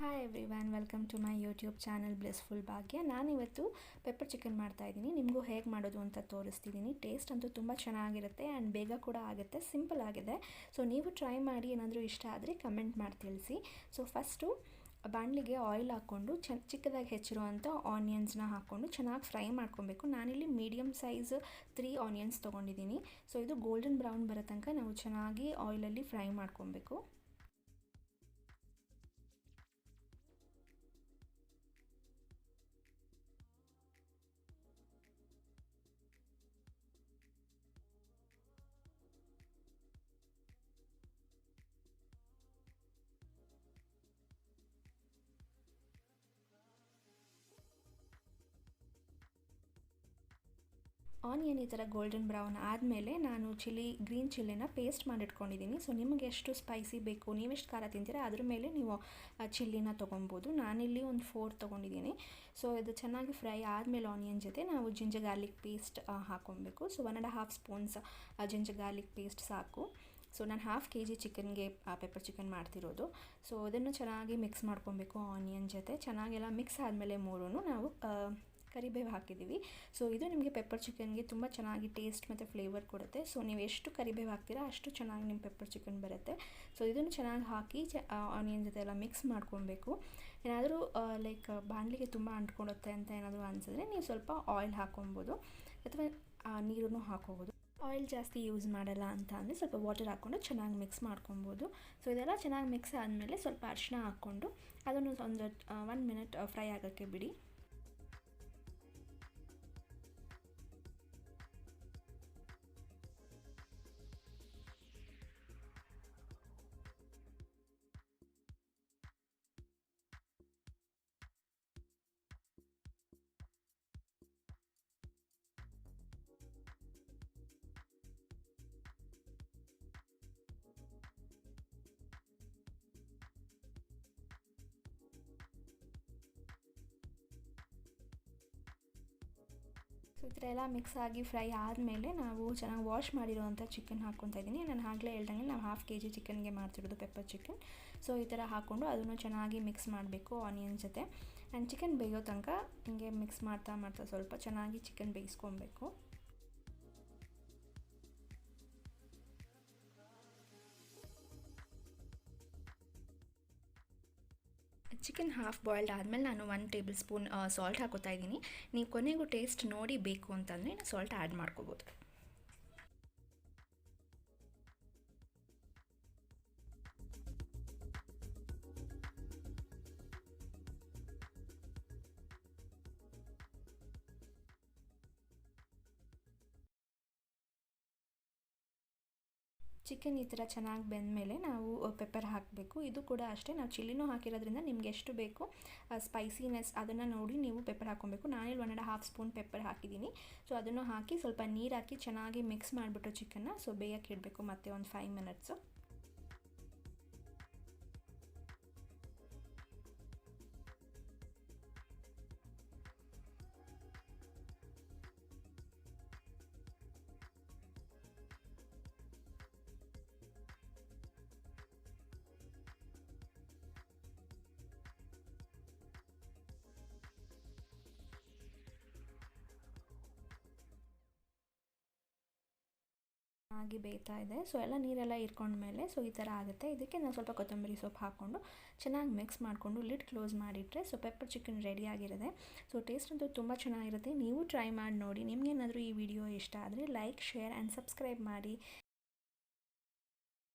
Hi everyone, welcome to my YouTube channel blissful Bhagya. ನಾನಿವತ್ತು pepper chicken ಮಾಡ್ತಾಯಿದ್ದೀನಿ. ನಿಮಗೂ ಹೇಗೆ ಮಾಡೋದು ಅಂತ ತೋರಿಸ್ತಿದ್ದೀನಿ. ಟೇಸ್ಟ್ ಅಂತೂ ತುಂಬ ಚೆನ್ನಾಗಿರುತ್ತೆ ಆ್ಯಂಡ್ ಬೇಗ ಕೂಡ ಆಗುತ್ತೆ, ಸಿಂಪಲ್ ಆಗಿದೆ. ಸೊ ನೀವು ಟ್ರೈ ಮಾಡಿ, ಏನಾದರೂ ಇಷ್ಟ ಆದರೆ ಕಮೆಂಟ್ ಮಾಡಿ ತಿಳಿಸಿ. ಸೊ ಫಸ್ಟು ಬಾಣಲಿಗೆ ಆಯಿಲ್ ಹಾಕ್ಕೊಂಡು ಚಿಕ್ಕದಾಗಿ ಹೆಚ್ಚಿರುವಂಥ ಆನಿಯನ್ಸ್ನ ಹಾಕ್ಕೊಂಡು ಚೆನ್ನಾಗಿ ಫ್ರೈ ಮಾಡ್ಕೊಬೇಕು. ನಾನಿಲ್ಲಿ ಮೀಡಿಯಮ್ ಸೈಜ್ 3 ಆನಿಯನ್ಸ್ ತೊಗೊಂಡಿದ್ದೀನಿ. ಸೊ ಇದು ಗೋಲ್ಡನ್ ಬ್ರೌನ್ ಬರೋ ತನಕ ನಾವು ಚೆನ್ನಾಗಿ ಆಯಿಲಲ್ಲಿ ಫ್ರೈ ಮಾಡ್ಕೊಬೇಕು. ಆನಿಯನ್ ಈ ಥರ ಗೋಲ್ಡನ್ ಬ್ರೌನ್ ಆದಮೇಲೆ ನಾನು ಗ್ರೀನ್ ಚಿಲ್ಲಿನ ಪೇಸ್ಟ್ ಮಾಡಿಟ್ಕೊಂಡಿದ್ದೀನಿ. ಸೊ ನಿಮಗೆ ಎಷ್ಟು ಸ್ಪೈಸಿ ಬೇಕು, ನೀವೆಷ್ಟು ಖಾರ ತಿಂತೀರಾ ಅದ್ರ ಮೇಲೆ ನೀವು ಚಿಲ್ಲಿನ ತೊಗೊಬೋದು. ನಾನಿಲ್ಲಿ ಒಂದು 4 ತೊಗೊಂಡಿದ್ದೀನಿ. ಸೊ ಇದು ಚೆನ್ನಾಗಿ ಫ್ರೈ ಆದಮೇಲೆ ಆನಿಯನ್ ಜೊತೆ ನಾವು ಜಿಂಜರ್ ಗಾರ್ಲಿಕ್ ಪೇಸ್ಟ್ ಹಾಕ್ಕೊಬೇಕು. So 1.5 spoons ginger garlic paste ಸಾಕು. ಸೊ ನಾನು 1/2 kg ಚಿಕನ್ಗೆ ಪೆಪ್ಪರ್ ಚಿಕನ್ ಮಾಡ್ತಿರೋದು. ಸೊ ಅದನ್ನು ಚೆನ್ನಾಗಿ ಮಿಕ್ಸ್ ಮಾಡ್ಕೊಬೇಕು ಆನಿಯನ್ ಜೊತೆ. ಚೆನ್ನಾಗೆಲ್ಲ ಮಿಕ್ಸ್ ಆದಮೇಲೆ ನಾವು ಕರಿಬೇವು ಹಾಕಿದ್ದೀವಿ. ಸೊ ಇದು ನಿಮಗೆ ಪೆಪ್ಪರ್ ಚಿಕನ್ಗೆ ತುಂಬ ಚೆನ್ನಾಗಿ ಟೇಸ್ಟ್ ಮತ್ತು ಫ್ಲೇವರ್ ಕೊಡುತ್ತೆ. ಸೊ ನೀವು ಎಷ್ಟು ಕರಿಬೇವು ಹಾಕ್ತೀರಾ ಅಷ್ಟು ಚೆನ್ನಾಗಿ ನಿಮ್ಮ ಪೆಪ್ಪರ್ ಚಿಕನ್ ಬರುತ್ತೆ. ಸೊ ಇದನ್ನು ಚೆನ್ನಾಗಿ ಹಾಕಿ ಆನಿಯನ್ ಜೊತೆ ಎಲ್ಲ ಮಿಕ್ಸ್ ಮಾಡ್ಕೊಬೇಕು. ಏನಾದರೂ ಲೈಕ್ ಬಾಣಲಿಗೆ ತುಂಬ ಅಂಟ್ಕೊಳುತ್ತೆ ಅಂತ ಏನಾದರೂ ಅನಿಸಿದ್ರೆ ನೀವು ಸ್ವಲ್ಪ ಆಯಿಲ್ ಹಾಕ್ಕೊಬೋದು ಅಥವಾ ನೀರನ್ನು ಹಾಕ್ಕೋಬೋದು. ಆಯಿಲ್ ಜಾಸ್ತಿ ಯೂಸ್ ಮಾಡಲ್ಲ ಅಂತ ಅಂದರೆ ಸ್ವಲ್ಪ ವಾಟರ್ ಹಾಕ್ಕೊಂಡು ಚೆನ್ನಾಗಿ ಮಿಕ್ಸ್ ಮಾಡ್ಕೊಬೋದು. ಸೊ ಇದೆಲ್ಲ ಚೆನ್ನಾಗಿ ಮಿಕ್ಸ್ ಆದಮೇಲೆ ಸ್ವಲ್ಪ ಅರಿಶಿನ ಹಾಕ್ಕೊಂಡು ಅದನ್ನು ಒಂದು 1 ಮಿನಿಟ್ ಫ್ರೈ ಆಗೋಕ್ಕೆ ಬಿಡಿ. ಸೊ ಈ ಥರ ಎಲ್ಲ ಮಿಕ್ಸ್ ಆಗಿ ಫ್ರೈ ಆದಮೇಲೆ ನಾವು ಚೆನ್ನಾಗಿ ವಾಶ್ ಮಾಡಿರೋವಂಥ ಚಿಕನ್ ಹಾಕ್ಕೊತಾ ಇದ್ದೀನಿ. ನಾನು ಆಗಲೇ ಹೇಳ್ದಂಗೆ ನಾವು 1/2 kg ಚಿಕನ್ಗೆ ಮಾಡ್ತಿರೋದು ಪೆಪ್ಪರ್ ಚಿಕನ್. ಸೊ ಈ ಥರ ಹಾಕ್ಕೊಂಡು ಅದನ್ನು ಚೆನ್ನಾಗಿ ಮಿಕ್ಸ್ ಮಾಡಬೇಕು ಆನಿಯನ್ ಜೊತೆ. ಆ್ಯಂಡ್ ಚಿಕನ್ ಬೇಯೋ ತನಕ ಹಿಂಗೆ ಮಿಕ್ಸ್ ಮಾಡ್ತಾ ಸ್ವಲ್ಪ ಚೆನ್ನಾಗಿ ಚಿಕನ್ ಬೇಯಿಸ್ಕೊಬೇಕು. ಚಿಕನ್ ಹಾಫ್ ಬಾಯ್ಲ್ಡ್ ಆದಮೇಲೆ ನಾನು 1 ಟೇಬಲ್ ಸ್ಪೂನ್ ಸಾಲ್ಟ್ ಹಾಕೋತಾ ಇದ್ದೀನಿ. ನೀವು ಕೊನೆಗೂ ಟೇಸ್ಟ್ ನೋಡಿ ಬೇಕು ಅಂತಂದರೆ ಸಾಲ್ಟ್ ಆ್ಯಡ್ ಮಾಡ್ಕೋಬೋದು. ಚಿಕನ್ ಈ ಥರ ಚೆನ್ನಾಗಿ ಬೆಂದಮೇಲೆ ನಾವು ಪೆಪ್ಪರ್ ಹಾಕಬೇಕು. ಇದು ಕೂಡ ಅಷ್ಟೇ, ನಾವು ಚಿಲ್ಲಿನೂ ಹಾಕಿರೋದ್ರಿಂದ ನಿಮ್ಗೆ ಎಷ್ಟು ಬೇಕು ಸ್ಪೈಸಿನೆಸ್ ಅದನ್ನು ನೋಡಿ ನೀವು ಪೆಪ್ಪರ್ ಹಾಕ್ಕೊಬೇಕು. ನಾನಿಲ್ಲಿ 1.5 ಸ್ಪೂನ್ ಪೆಪ್ಪರ್ ಹಾಕಿದ್ದೀನಿ. ಸೊ ಅದನ್ನು ಹಾಕಿ ಸ್ವಲ್ಪ ನೀರು ಹಾಕಿ ಚೆನ್ನಾಗಿ ಮಿಕ್ಸ್ ಮಾಡಿಬಿಟ್ಟು ಚಿಕನ್ನ ಬೇಯಕ್ಕೆ ಇಡಬೇಕು ಮತ್ತೆ ಒಂದು 5 ಮಿನಿಟ್ಸು. ಆಗಿ ಬೇಯ್ತಾ ಇದೆ. ಸೊ ಎಲ್ಲ ನೀರೆಲ್ಲ ಇರ್ಕೊಂಡ್ಮೇಲೆ ಈ ಥರ ಆಗುತ್ತೆ. ಇದಕ್ಕೆ ನಾನು ಸ್ವಲ್ಪ ಕೊತ್ತಂಬರಿ ಸೊಪ್ಪು ಹಾಕ್ಕೊಂಡು ಚೆನ್ನಾಗಿ ಮಿಕ್ಸ್ ಮಾಡಿಕೊಂಡು ಲಿಡ್ ಕ್ಲೋಸ್ ಮಾಡಿಟ್ರೆ ಪೆಪ್ಪರ್ ಚಿಕನ್ ರೆಡಿಯಾಗಿರುತ್ತೆ. ಸೊ ಟೇಸ್ಟ್ ಅಂತೂ ತುಂಬ ಚೆನ್ನಾಗಿರುತ್ತೆ. ನೀವು ಟ್ರೈ ಮಾಡಿ ನೋಡಿ. ನಿಮಗೇನಾದರೂ ಈ ವಿಡಿಯೋ ಇಷ್ಟ ಆದರೆ ಲೈಕ್, ಶೇರ್ ಆ್ಯಂಡ್ ಸಬ್ಸ್ಕ್ರೈಬ್ ಮಾಡಿ.